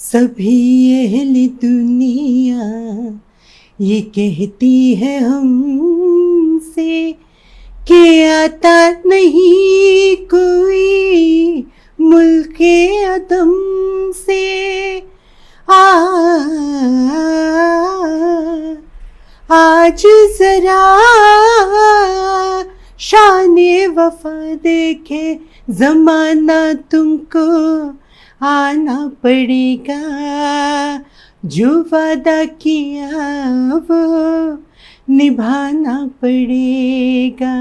सभी अहली दुनिया ये कहती है हमसे कि आता नहीं कोई मुल्के अदम से। आज जरा शाने वफा देखे जमाना तुमको आना पड़ेगा, जो वादा किया वो निभाना पड़ेगा।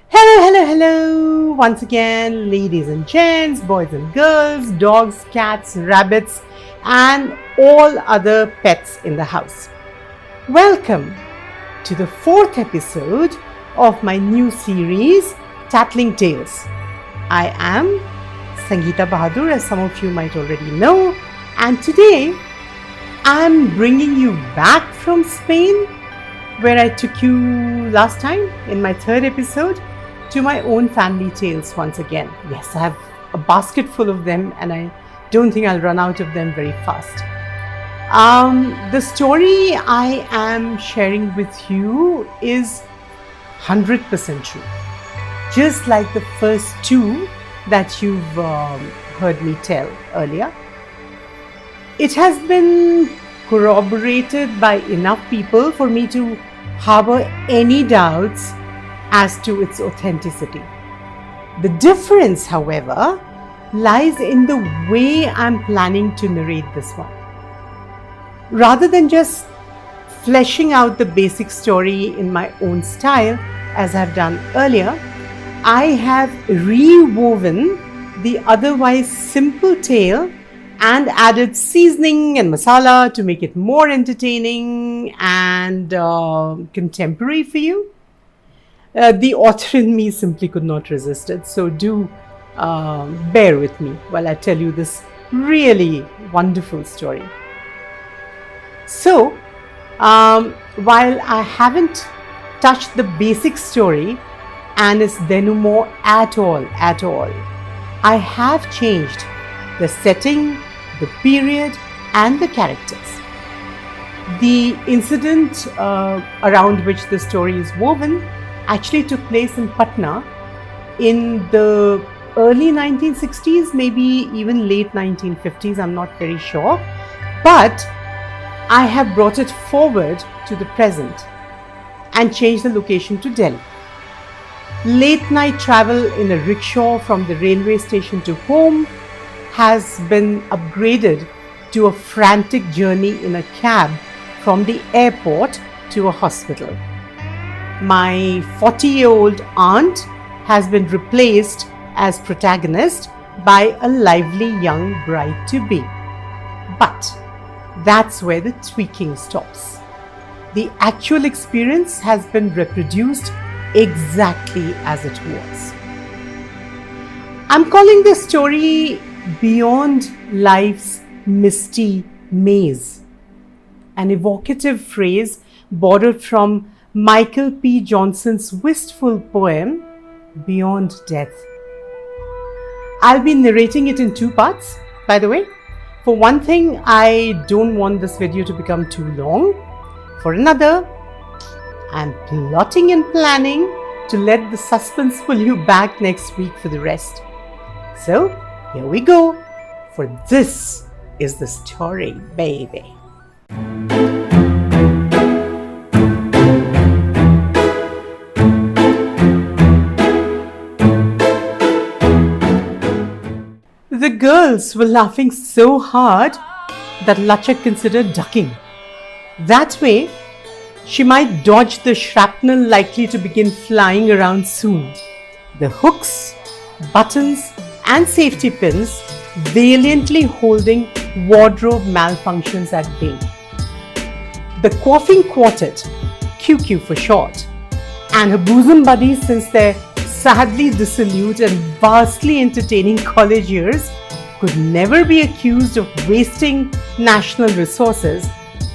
Hello, once again, ladies and gents, boys and girls, dogs, cats, rabbits, and all other pets in the house. Welcome to the 4th episode of my new series, Tattling Tales. I am Sangeeta Bahadur, as some of you might already know, and today I'm bringing you back from Spain, where I took you last time in my 3rd episode, to my own family tales once again. Yes, I have a basket full of them and I don't think I'll run out of them very fast. The story I am sharing with you is 100% true. Just like the first 2 that you've heard me tell earlier. It has been corroborated by enough people for me to harbor any doubts as to its authenticity. The difference, however, lies in the way I'm planning to narrate this one. Rather than just fleshing out the basic story in my own style, as I've done earlier, I have rewoven the otherwise simple tale and added seasoning and masala to make it more entertaining and contemporary for you. The author in me simply could not resist it, so do bear with me while I tell you this really wonderful story. So, while I haven't touched the basic story and its denouement at all, I have changed the setting, the period, and the characters. The incident around which the story is woven actually took place in Patna in the early 1960s, maybe even late 1950s, I'm not very sure. But I have brought it forward to the present and changed the location to Delhi. Late night travel in a rickshaw from the railway station to home has been upgraded to a frantic journey in a cab from the airport to a hospital. My 40-year-old aunt has been replaced as protagonist by a lively young bride-to-be. But that's where the tweaking stops. The actual experience has been reproduced exactly as it was. I'm calling this story Beyond Life's Misty Maze, an evocative phrase borrowed from Michael P. Johnson's wistful poem, Beyond Death. I'll be narrating it in 2 parts, by the way. For one thing, I don't want this video to become too long. For another, I'm plotting and planning to let the suspense pull you back next week for the rest. So, here we go, for this is the story, baby. The girls were laughing so hard that Lachak considered ducking. That way, she might dodge the shrapnel likely to begin flying around soon. The hooks, buttons, and safety pins valiantly holding wardrobe malfunctions at bay. The Quaffing Quartet, QQ for short, and her bosom buddies since their sadly dissolute and vastly entertaining college years could never be accused of wasting national resources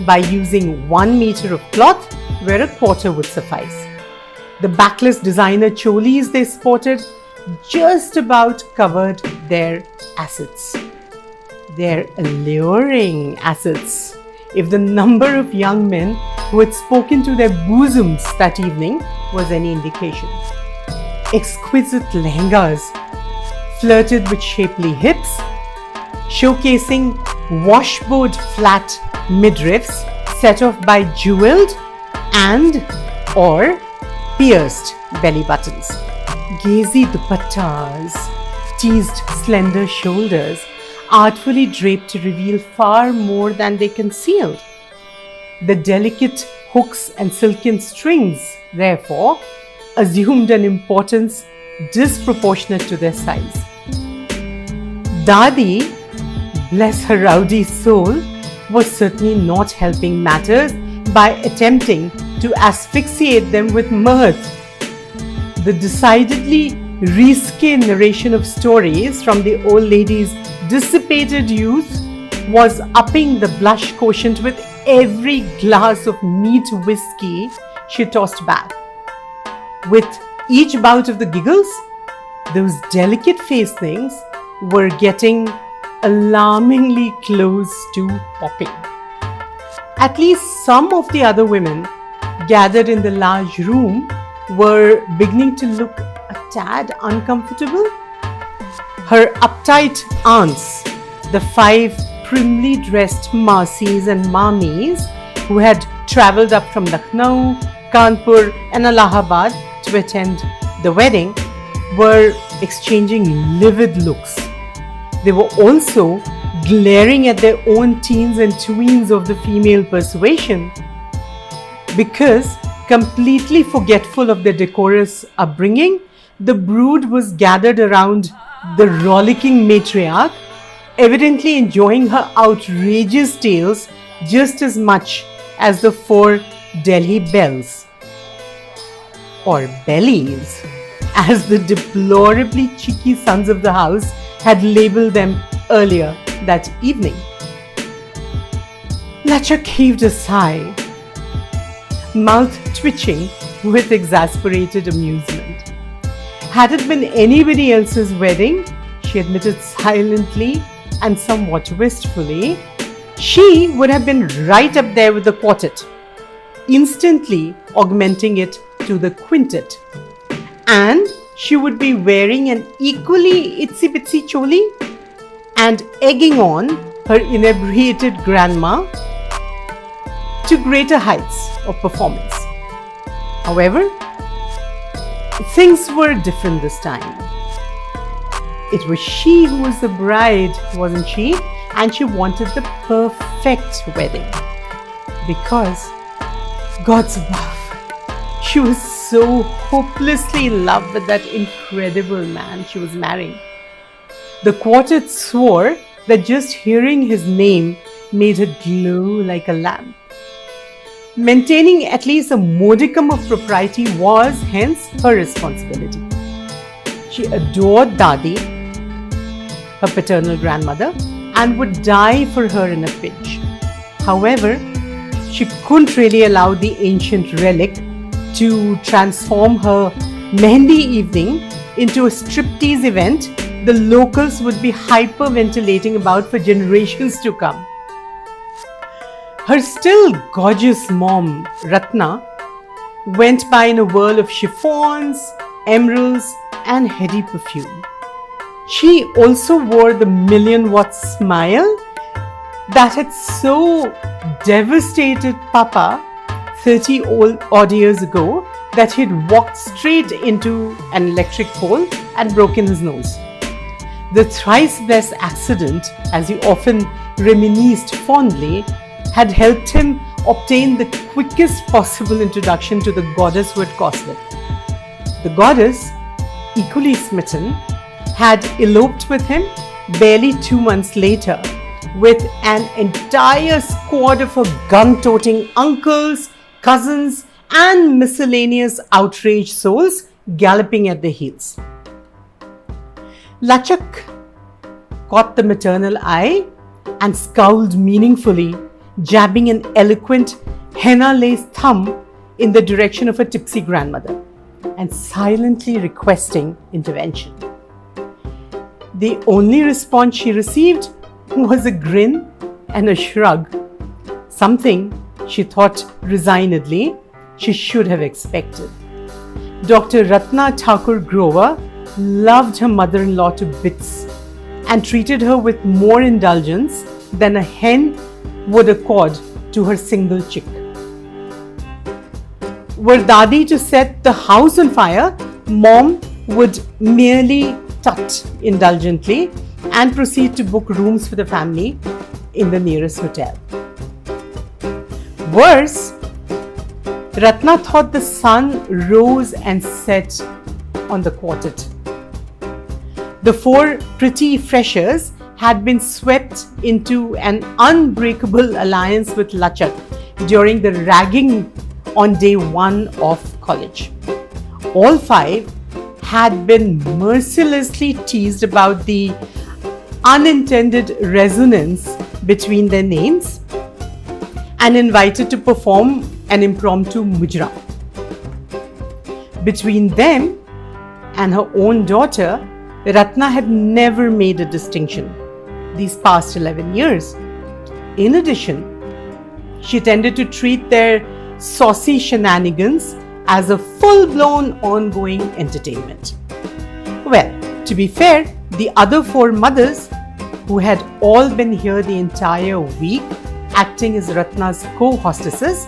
by using 1 meter of cloth where a quarter would suffice. The backless designer cholis they sported just about covered their assets. Their alluring assets. If the number of young men who had spoken to their bosoms that evening was any indication. Exquisite lehengas flirted with shapely hips, showcasing washboard flat midriffs set off by jeweled and or pierced belly buttons. Gazy dupattas teased slender shoulders, artfully draped to reveal far more than they concealed. The delicate hooks and silken strings, therefore, assumed an importance disproportionate to their size. Dadi, bless her rowdy soul, was certainly not helping matters by attempting to asphyxiate them with mirth. The decidedly risque narration of stories from the old lady's dissipated youth was upping the blush quotient with every glass of neat whiskey she tossed back. With each bout of the giggles, those delicate face things were getting alarmingly close to popping. At least some of the other women gathered in the large room were beginning to look a tad uncomfortable. Her uptight aunts, the 5 primly dressed Masi's and Mamis who had travelled up from Lucknow, Kanpur and Allahabad to attend the wedding, were exchanging livid looks. They were also glaring at their own teens and tweens of the female persuasion, because, completely forgetful of their decorous upbringing, the brood was gathered around the rollicking matriarch, evidently enjoying her outrageous tales just as much as the 4 Delhi belles, or bellies, as the deplorably cheeky sons of the house had labelled them earlier that evening. Lachak heaved a sigh, mouth twitching with exasperated amusement. Had it been anybody else's wedding, she admitted silently and somewhat wistfully, she would have been right up there with the quartet, instantly augmenting it to the quintet. And she would be wearing an equally itsy-bitsy choli and egging on her inebriated grandma to greater heights of performance. However, things were different this time. It was she who was the bride, wasn't she? And she wanted the perfect wedding. Because, God's above, she was so hopelessly in love with that incredible man she was marrying. The quartet swore that just hearing his name made her glow like a lamp. Maintaining at least a modicum of propriety was hence her responsibility. She adored Dadi, her paternal grandmother, and would die for her in a pinch. However, she couldn't really allow the ancient relic to transform her Mehndi evening into a striptease event the locals would be hyperventilating about for generations to come. Her still gorgeous mom, Ratna, went by in a whirl of chiffons, emeralds, and heady perfume. She also wore the million-watt smile that had so devastated Papa 30 odd years ago that he'd walked straight into an electric pole and broken his nose. The thrice-blessed accident, as he often reminisced fondly, had helped him obtain the quickest possible introduction to the goddess who had caused it. The goddess, equally smitten, had eloped with him barely 2 months later, with an entire squad of her gun-toting uncles, cousins, and miscellaneous outraged souls galloping at their heels. Lachak caught the maternal eye and scowled meaningfully, jabbing an eloquent henna-laced thumb in the direction of her tipsy grandmother and silently requesting intervention. The only response she received was a grin and a shrug, something she thought resignedly she should have expected. Dr. Ratna Thakur Grover loved her mother-in-law to bits and treated her with more indulgence than a hen would accord to her single chick. Were Dadi to set the house on fire, Mom would merely tut indulgently and proceed to book rooms for the family in the nearest hotel. Worse, Ratna thought the sun rose and set on the quartet. The four pretty freshers had been swept into an unbreakable alliance with Lachak during the ragging on day one of college. All five had been mercilessly teased about the unintended resonance between their names and invited to perform an impromptu mujra. Between them and her own daughter, Ratna had never made a distinction these past 11 years. In addition, she tended to treat their saucy shenanigans as a full-blown ongoing entertainment. Well, to be fair, the other four mothers, who had all been here the entire week acting as Ratna's co-hostesses,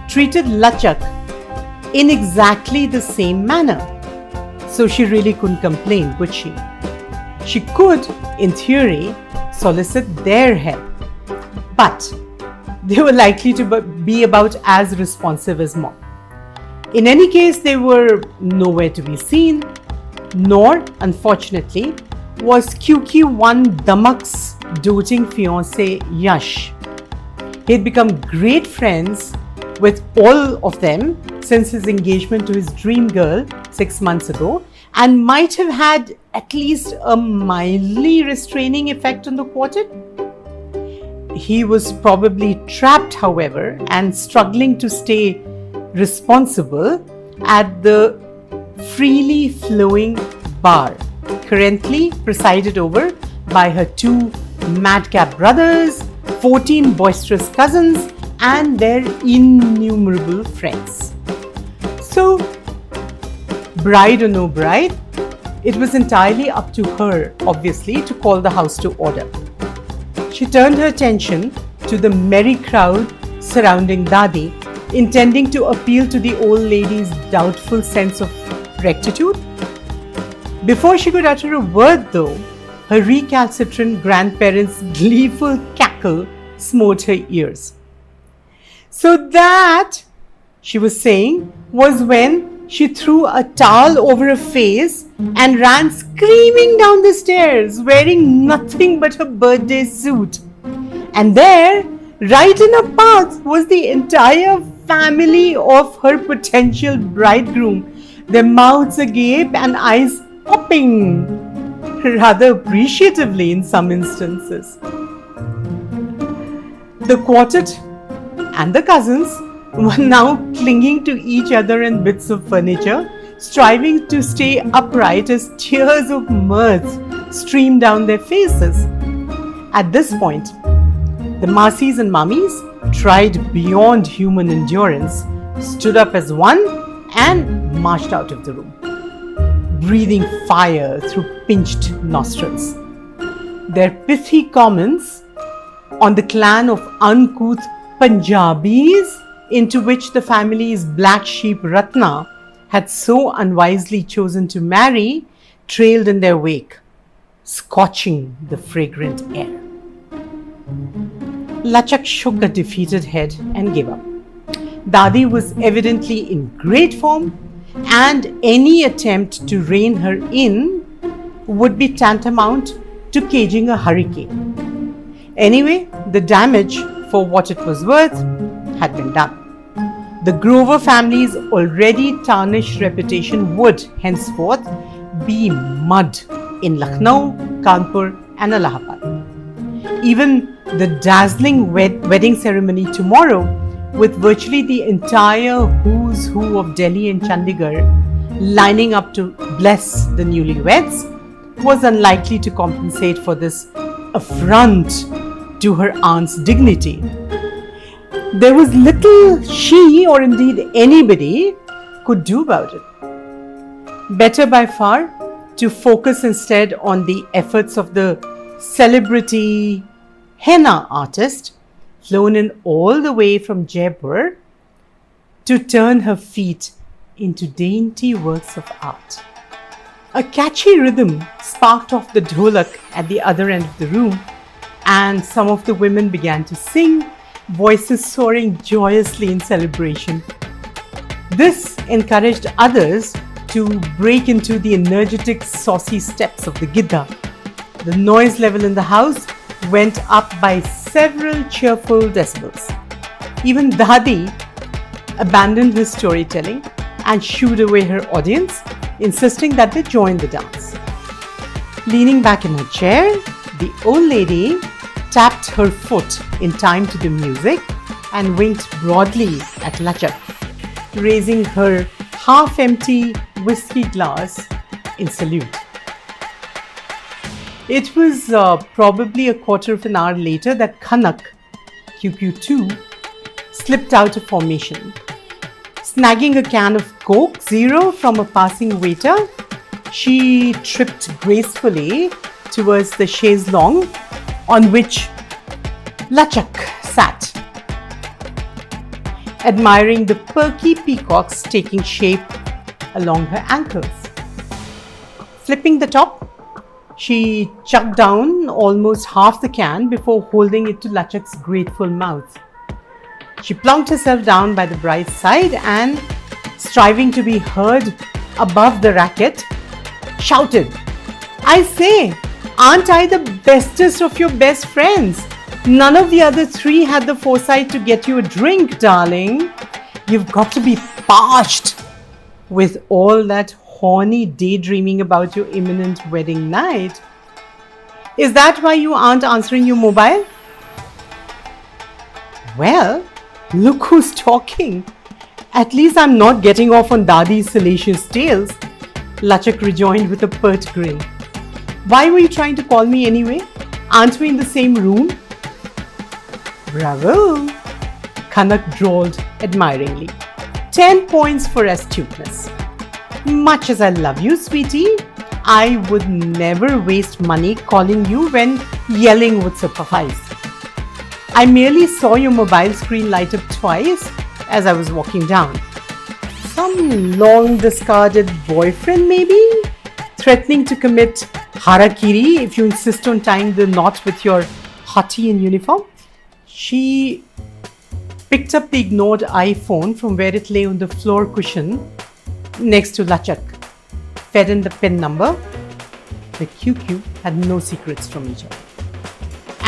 treated Lachak in exactly the same manner. So she really couldn't complain, could she? She could, in theory, solicit their help. But they were likely to be about as responsive as Mom. In any case, they were nowhere to be seen, nor, unfortunately, was QQ1 Damak's doting fiancé Yash. He had become great friends with all of them since his engagement to his dream girl 6 months ago, and might have had at least a mildly restraining effect on the quartet. He was probably trapped, however, and struggling to stay responsible at the freely flowing bar, currently presided over by her 2 madcap brothers, 14 boisterous cousins, and their innumerable friends. So, bride or no bride, it was entirely up to her, obviously, to call the house to order. She turned her attention to the merry crowd surrounding Dadi, intending to appeal to the old lady's doubtful sense of rectitude. Before she could utter a word, though, her recalcitrant grandparents' gleeful cackle smote her ears. So that, she was saying, was when she threw a towel over her face and ran screaming down the stairs, wearing nothing but her birthday suit. And there, right in her path, was the entire family of her potential bridegroom, their mouths agape and eyes popping, rather appreciatively in some instances. The quartet and the cousins were now clinging to each other and bits of furniture, striving to stay upright as tears of mirth streamed down their faces. At this point, the Masis and Mummies, tried beyond human endurance, stood up as one and marched out of the room, breathing fire through pinched nostrils. Their pithy comments on the clan of uncouth Punjabis into which the family's black sheep Ratna had so unwisely chosen to marry trailed in their wake, scorching the fragrant air. Lachak shook a defeated head and gave up. Dadi was evidently in great form, and any attempt to rein her in would be tantamount to caging a hurricane. Anyway, the damage, for what it was worth, had been done. The Grover family's already tarnished reputation would henceforth be mud in Lucknow, Kanpur, and Allahabad. Even the dazzling wedding ceremony tomorrow, with virtually the entire who's who of Delhi and Chandigarh lining up to bless the newlyweds, was unlikely to compensate for this affront to her aunt's dignity. There was little she, or indeed anybody, could do about it. Better by far to focus instead on the efforts of the celebrity henna artist flown in all the way from Jaipur to turn her feet into dainty works of art. A catchy rhythm sparked off the dholak at the other end of the room, and some of the women began to sing, voices soaring joyously in celebration. This encouraged others to break into the energetic, saucy steps of the Gidda. The noise level in the house went up by several cheerful decibels. Even Dadi abandoned his storytelling and shooed away her audience, insisting that they join the dance. Leaning back in her chair, the old lady tapped her foot in time to the music and winked broadly at Lachak, raising her half-empty whiskey glass in salute. It was probably a quarter of an hour later that Khanak, QQ2, slipped out of formation. Snagging a can of Coke Zero from a passing waiter, she tripped gracefully towards the chaise longue on which Lachak sat, admiring the perky peacocks taking shape along her ankles. Flipping the top, she chugged down almost half the can before holding it to Lachak's grateful mouth. She plunked herself down by the bride's side and, striving to be heard above the racket, shouted, "I say, aren't I the bestest of your best friends? None of the other three had the foresight to get you a drink, darling. You've got to be parched with all that horny daydreaming about your imminent wedding night. Is that why you aren't answering your mobile?" "Well, look who's talking. At least I'm not getting off on Dadi's salacious tales," Lachak rejoined with a pert grin. "Why were you trying to call me anyway? Aren't we in the same room?" "Bravo," Khanak drawled admiringly. 10 points for astuteness. "Much as I love you, sweetie, I would never waste money calling you when yelling would suffice. I merely saw your mobile screen light up twice as I was walking down. Some long discarded boyfriend maybe? Threatening to commit harakiri if you insist on tying the knot with your hottie in uniform?" She picked up the ignored iPhone from where it lay on the floor cushion next to Lachak, fed in the PIN number. The QQ had no secrets from each other,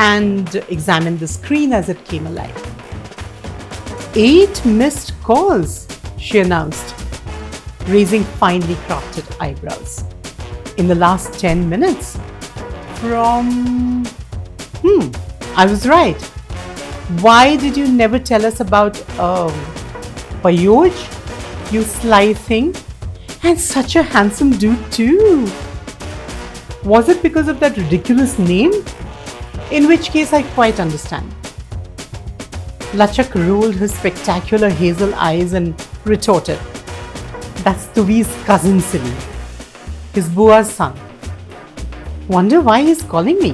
and examined the screen as it came alive. 8 missed calls, she announced, raising finely crafted eyebrows. "In the last 10 minutes. From... I was right. Why did you never tell us about Payoj, you sly thing? And such a handsome dude too. Was it because of that ridiculous name? In which case I quite understand." Lachak rolled her spectacular hazel eyes and retorted, "That's Tuvi's cousin, silly. His bua's son. Wonder why he's calling me.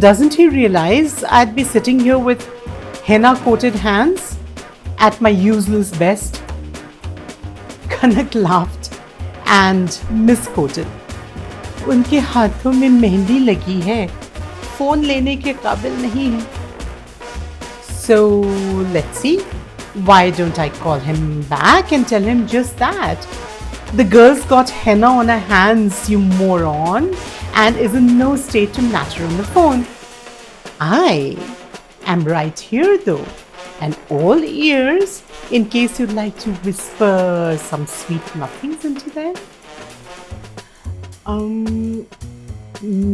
Doesn't he realize I'd be sitting here with henna-coated hands at my useless best?" Khanak laughed and misquoted, "उनके हाथों में मेहंदी लगी है, phone लेने के काबिल नहीं है." So let's see. Why don't I call him back and tell him just that? The girl's got henna on her hands, you moron, and is in no state to natter on the phone. I am right here though, and all ears in case you'd like to whisper some sweet nothings into them.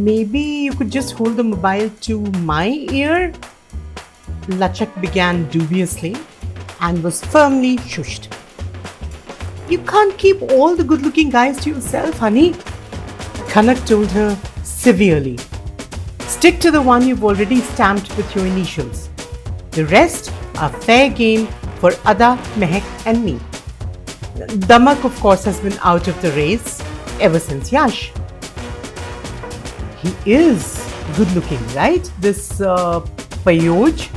Maybe you could just hold the mobile to my ear? Lachak began dubiously and was firmly shushed. You can't keep all the good-looking guys to yourself, honey, Khanak told her severely. Stick to the one you've already stamped with your initials. The rest are fair game for Ada, Mehek and me. Damak, of course, has been out of the race ever since Yash. He is good looking, right? This Payoj.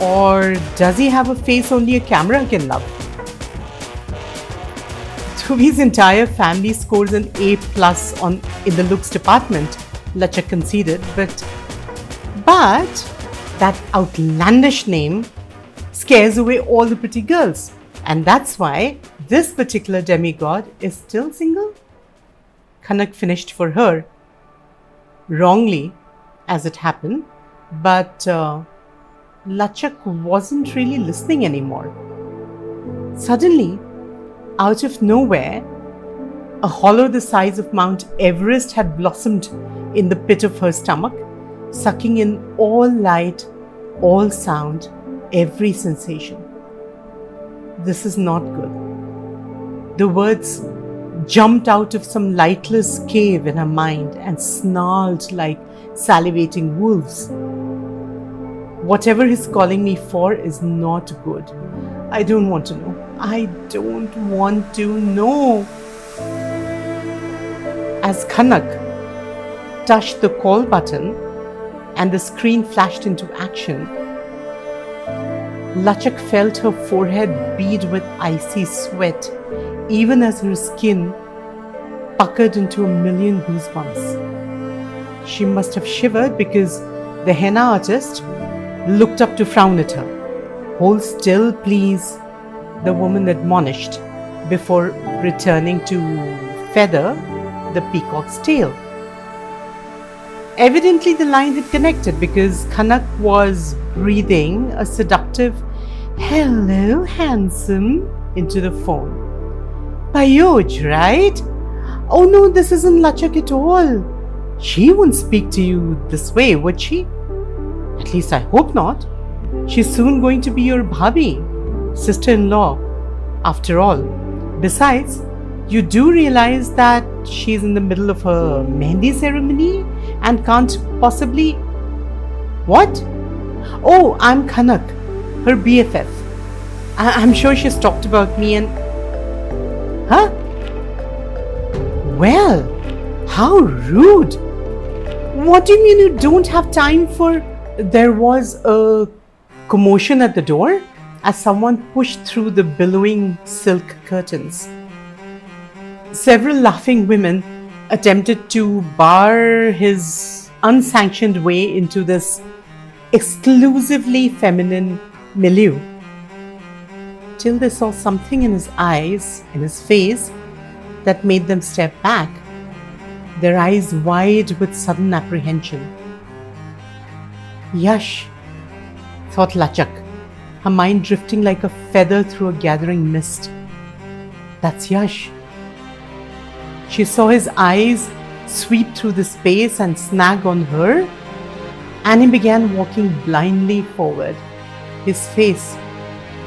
Or does he have a face only a camera can love? Dhuvi's entire family scores an A+ in the looks department, Lachak conceded, but that outlandish name scares away all the pretty girls, and that's why this particular demigod is still single. Kanak finished for her, wrongly as it happened, but Lachak wasn't really listening anymore. Suddenly, out of nowhere, a hollow the size of Mount Everest had blossomed in the pit of her stomach, sucking in all light, all sound, every sensation. This is not good. The words jumped out of some lightless cave in her mind and snarled like salivating wolves. Whatever he's calling me for is not good. I don't want to know. I don't want to know. As Kanak touched the call button and the screen flashed into action, Lachak felt her forehead bead with icy sweat, even as her skin puckered into a million goosebumps. She must have shivered because the henna artist looked up to frown at her. "Hold still, please," the woman admonished before returning to feather the peacock's tail. Evidently the line had connected because Kanak was breathing a seductive "Hello, handsome" into the phone. "Payoj, right? Oh no, this isn't Lachak at all. She wouldn't speak to you this way, would she? At least I hope not. She's soon going to be your bhabhi, sister-in-law, after all. Besides, you do realize that she's in the middle of her mehndi ceremony and can't possibly..." "What? Oh, I'm Kanak, her BFF. I'm sure she's talked about me and..." "Huh? Well, how rude. What do you mean you don't have time for..." There was a commotion at the door as someone pushed through the billowing silk curtains. Several laughing women attempted to bar his unsanctioned way into this exclusively feminine milieu, till they saw something in his eyes, in his face, that made them step back, their eyes wide with sudden apprehension. "Yash," thought Lachak, her mind drifting like a feather through a gathering mist. "That's Yash." She saw his eyes sweep through the space and snag on her, and he began walking blindly forward, his face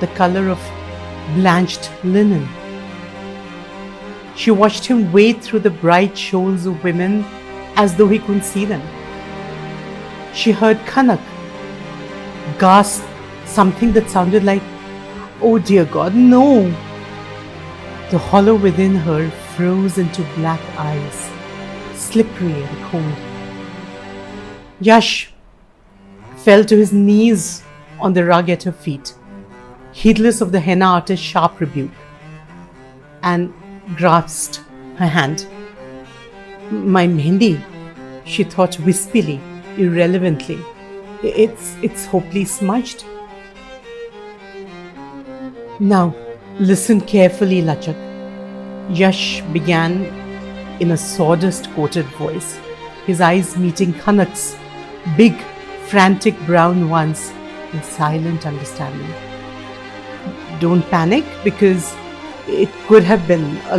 the color of blanched linen. She watched him wade through the bright shoals of women as though he couldn't see them. She heard Kanak gasp something that sounded like, "Oh dear God, no!" The hollow within her froze into black eyes, slippery and cold. Yash fell to his knees on the rug at her feet, heedless of the henna artist's sharp rebuke, and grasped her hand. "My mehndi," she thought wispily, irrelevantly. It's hopelessly smudged." "Now, listen carefully, Lachak," Yash began in a sawdust-coated voice, his eyes meeting Kanak's big, frantic brown ones in silent understanding. "Don't panic, because it could have been a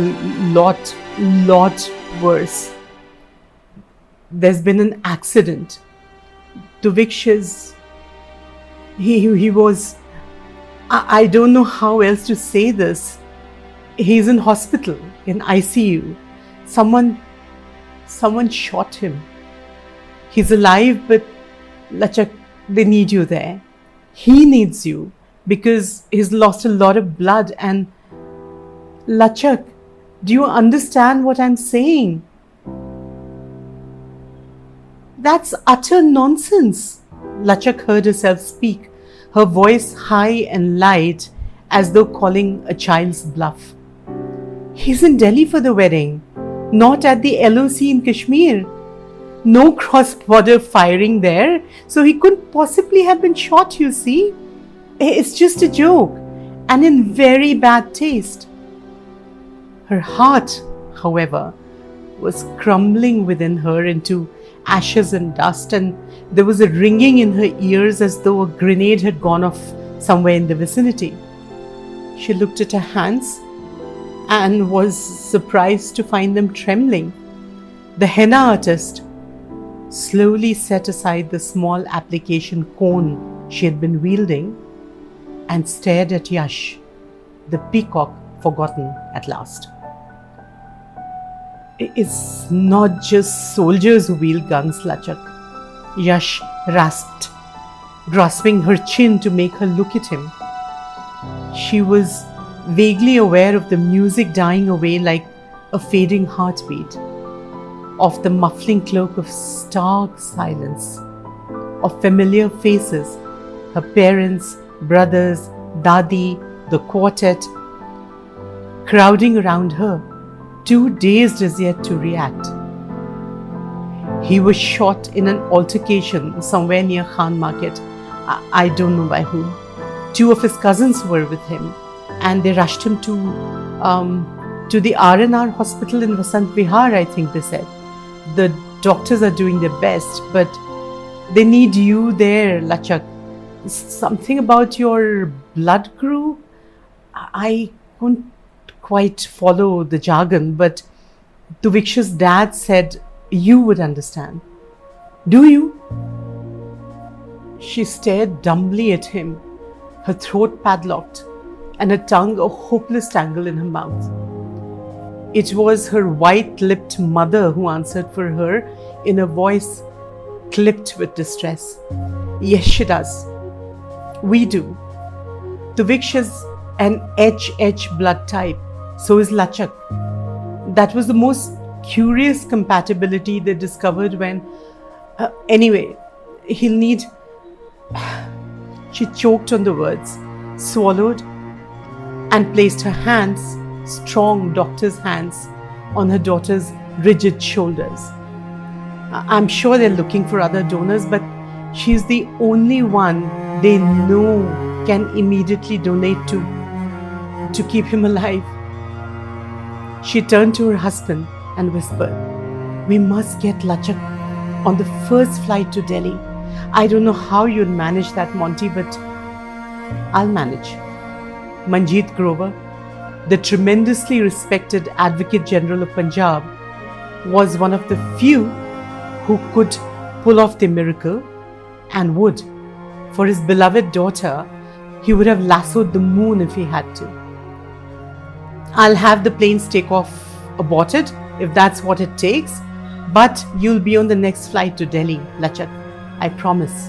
lot worse. There's been an accident. Duvik is... He was... I don't know how else to say this. He's in hospital, in ICU. Someone shot him." He's alive, but Lachak, they need you there. He needs you because he's lost a lot of blood. And Lachak, do you understand what I'm saying? That's utter nonsense. Lachak heard herself speak, her voice high and light as though calling a child's bluff. He's in Delhi for the wedding, not at the LOC in Kashmir. No cross-border firing there, so he couldn't possibly have been shot, you see. It's just a joke, and in very bad taste. Her heart, however, was crumbling within her into ashes and dust, and there was a ringing in her ears as though a grenade had gone off somewhere in the vicinity. She looked at her hands and was surprised to find them trembling. The henna artist slowly set aside the small application cone she had been wielding and stared at Yash, the peacock forgotten at last. It's not just soldiers who wield guns, Lachak, Yash rasped, grasping her chin to make her look at him. She was vaguely aware of the music dying away like a fading heartbeat, of the muffling cloak of stark silence, of familiar faces, her parents, brothers, Dadi, the quartet, crowding around her, too dazed as yet to react. He was shot in an altercation somewhere near Khan Market. I don't know by whom. 2 of his cousins were with him, and they rushed him to the R&R hospital in Vasant Vihar, I think they said. The doctors are doing their best, but they need you there, Lachak. Something about your blood group? I couldn't quite follow the jargon, but Tuviksha's dad said you would understand. Do you? She stared dumbly at him, her throat padlocked and her tongue a hopeless tangle in her mouth. It was her white-lipped mother who answered for her in a voice clipped with distress. Yes, she does. We do. Tuviksha's an HH blood type. So is Lachak. That was the most curious compatibility they discovered when... anyway, he'll need... She choked on the words, swallowed, and placed her hands, strong doctor's hands, on her daughter's rigid shoulders. I'm sure they're looking for other donors, but she's the only one they know can immediately donate to keep him alive. She turned to her husband and whispered, "We must get Lachak on the first flight to Delhi. I don't know how you'll manage that, Monty, but I'll manage." Manjeet Grover, the tremendously respected Advocate General of Punjab, was one of the few who could pull off the miracle and would. For his beloved daughter, he would have lassoed the moon if he had to. "I'll have the planes take off aborted if that's what it takes, but you'll be on the next flight to Delhi, Lachak, I promise.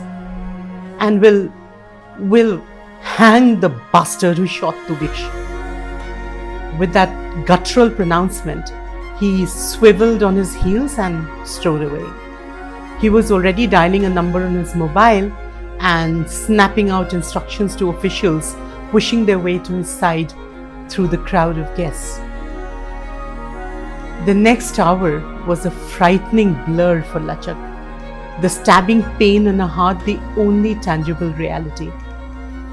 And we'll hang the bastard who shot Tuviksh." With that guttural pronouncement, he swiveled on his heels and strode away. He was already dialing a number on his mobile and snapping out instructions to officials pushing their way to his side through the crowd of guests. The next hour was a frightening blur for Lachak, the stabbing pain in her heart the only tangible reality.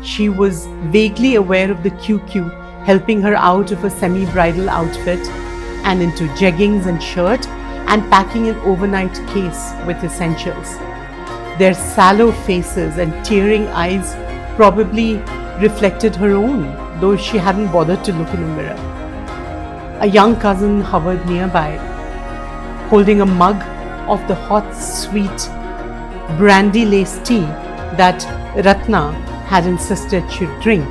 She was vaguely aware of the QQ helping her out of a semi-bridal outfit and into jeggings and shirt and packing an overnight case with essentials. Their sallow faces and tearing eyes probably reflected her own, though she hadn't bothered to look in a mirror. A young cousin hovered nearby, holding a mug of the hot, sweet, brandy-laced tea that Ratna had insisted she'd drink,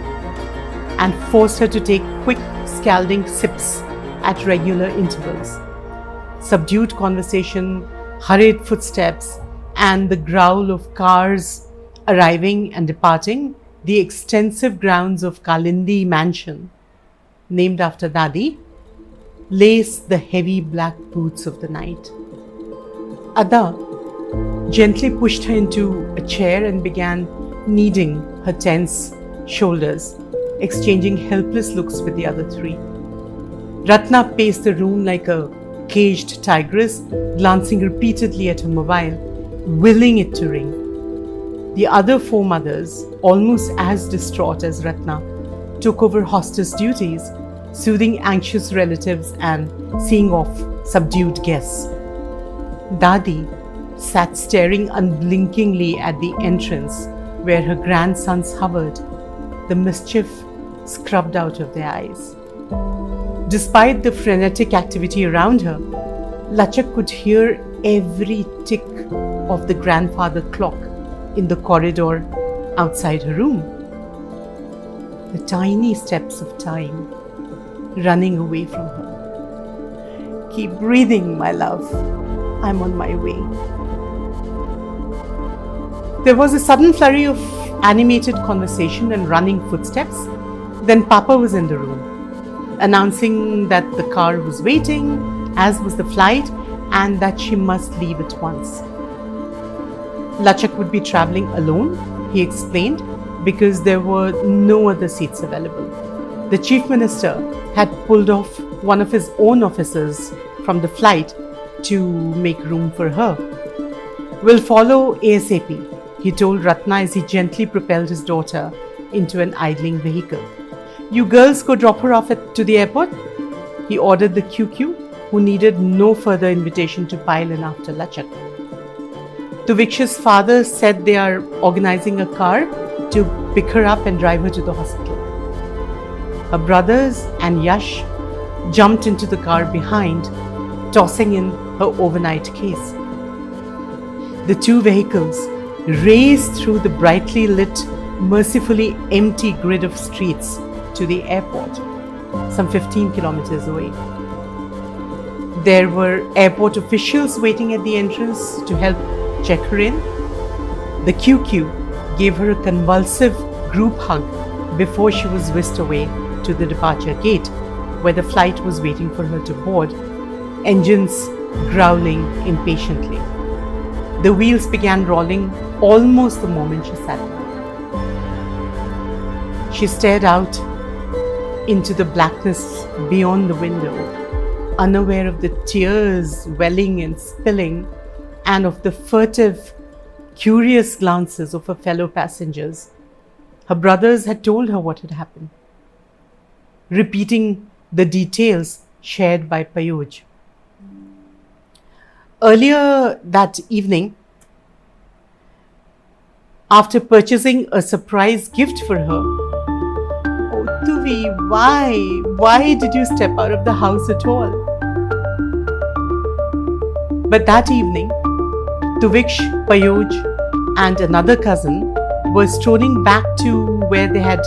and forced her to take quick, scalding sips at regular intervals. Subdued conversation, hurried footsteps, and the growl of cars arriving and departing the extensive grounds of Kalindi Mansion, named after Dadi, laced the heavy black boots of the night. Ada gently pushed her into a chair and began kneading her tense shoulders, exchanging helpless looks with the other three. Ratna paced the room like a caged tigress, glancing repeatedly at her mobile, willing it to ring. The other four mothers, almost as distraught as Ratna, took over hostess duties, soothing anxious relatives and seeing off subdued guests. Dadi sat staring unblinkingly at the entrance where her grandsons hovered, the mischief scrubbed out of their eyes. Despite the frenetic activity around her, Lachak could hear every tick of the grandfather clock in the corridor outside her room. The tiny steps of time running away from her. Keep breathing, my love. I'm on my way. There was a sudden flurry of animated conversation and running footsteps. Then Papa was in the room, announcing that the car was waiting, as was the flight, and that she must leave at once. Lachak would be traveling alone, he explained, because there were no other seats available. The Chief Minister had pulled off one of his own officers from the flight to make room for her. We'll follow ASAP, he told Ratna as he gently propelled his daughter into an idling vehicle. You girls go drop her off to the airport, he ordered the QQ, who needed no further invitation to pile in after Lachak. Tuviksh's father said they are organizing a car to pick her up and drive her to the hospital. Her brothers and Yash jumped into the car behind, tossing in her overnight case. The two vehicles raced through the brightly lit, mercifully empty grid of streets to the airport, some 15 kilometers away. There were airport officials waiting at the entrance to help check her in. The QQ gave her a convulsive group hug before she was whisked away to the departure gate, where the flight was waiting for her to board, engines growling impatiently. The wheels began rolling almost the moment she sat down. She stared out into the blackness beyond the window, unaware of the tears welling and spilling, and of the furtive, curious glances of her fellow passengers. Her brothers had told her what had happened, repeating the details shared by Payoj. Earlier that evening, after purchasing a surprise gift for her, "Oh, Tuvi, why did you step out of the house at all?" But that evening, Tuviksh, Payoj, and another cousin were strolling back to where they had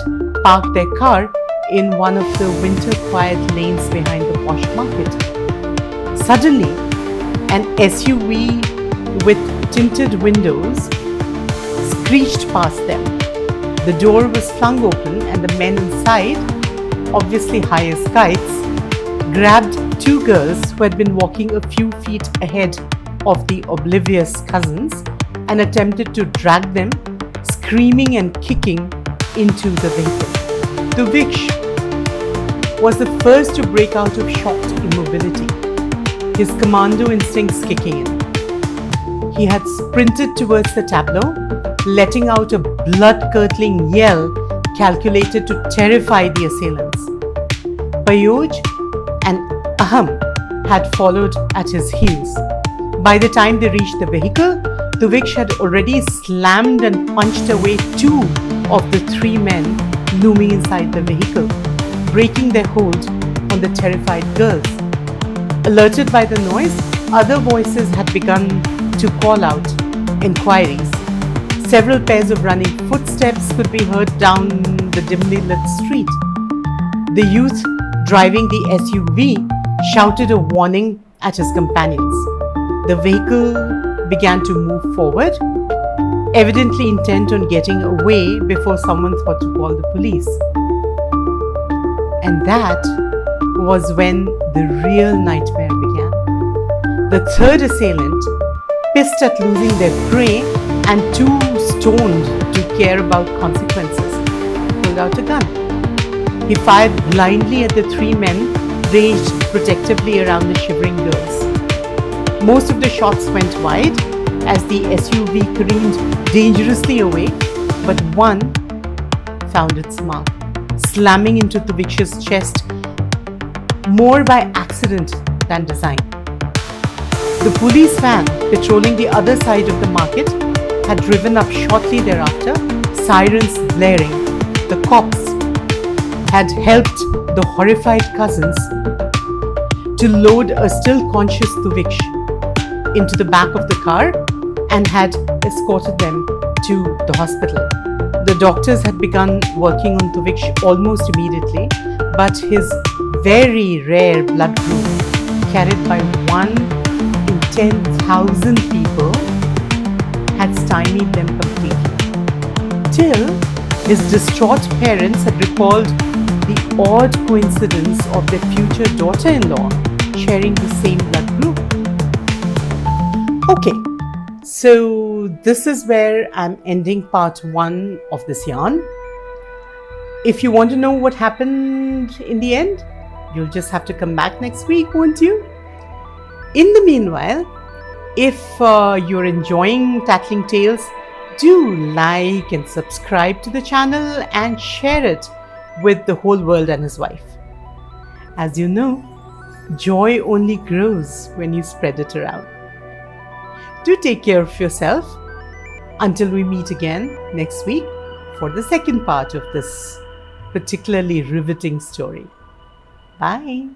parked their car in one of the winter quiet lanes behind the posh market. Suddenly, an SUV with tinted windows screeched past them. The door was flung open and the men inside, obviously high as kites, grabbed two girls who had been walking a few feet ahead of the oblivious cousins and attempted to drag them, screaming and kicking, into the vehicle. Tuviksh was the first to break out of shocked immobility, his commando instincts kicking in. He had sprinted towards the tableau, letting out a blood-curdling yell calculated to terrify the assailants. Payoj and Aham had followed at his heels. By the time they reached the vehicle, Tuviksh had already slammed and punched away two of the three men looming inside the vehicle, breaking their hold on the terrified girls. Alerted by the noise, other voices had begun to call out inquiries. Several pairs of running footsteps could be heard down the dimly lit street. The youth driving the SUV shouted a warning at his companions. The vehicle began to move forward, evidently intent on getting away before someone thought to call the police. And that was when the real nightmare began. The third assailant, pissed at losing their prey and too stoned to care about consequences, pulled out a gun. He fired blindly at the three men ranged protectively around the shivering girls. Most of the shots went wide as the SUV careened dangerously away, but one found its mark, slamming into Tuviksh's chest more by accident than design. The police van patrolling the other side of the market had driven up shortly thereafter, sirens blaring. The cops had helped the horrified cousins to load a still conscious Tuviksh into the back of the car and had escorted them to the hospital. The doctors had begun working on Tuviksh almost immediately, but his very rare blood group, carried by 1 in 10,000 people, had stymied them completely. Till his distraught parents had recalled the odd coincidence of their future daughter-in-law sharing the same blood group. Okay, so this is where I'm ending part 1 of this yarn. If you want to know what happened in the end, you'll just have to come back next week, won't you? In the meanwhile, if you're enjoying Tattling Tales, do like and subscribe to the channel and share it with the whole world and his wife. As you know, joy only grows when you spread it around. Do take care of yourself until we meet again next week for the second part of this particularly riveting story. Bye.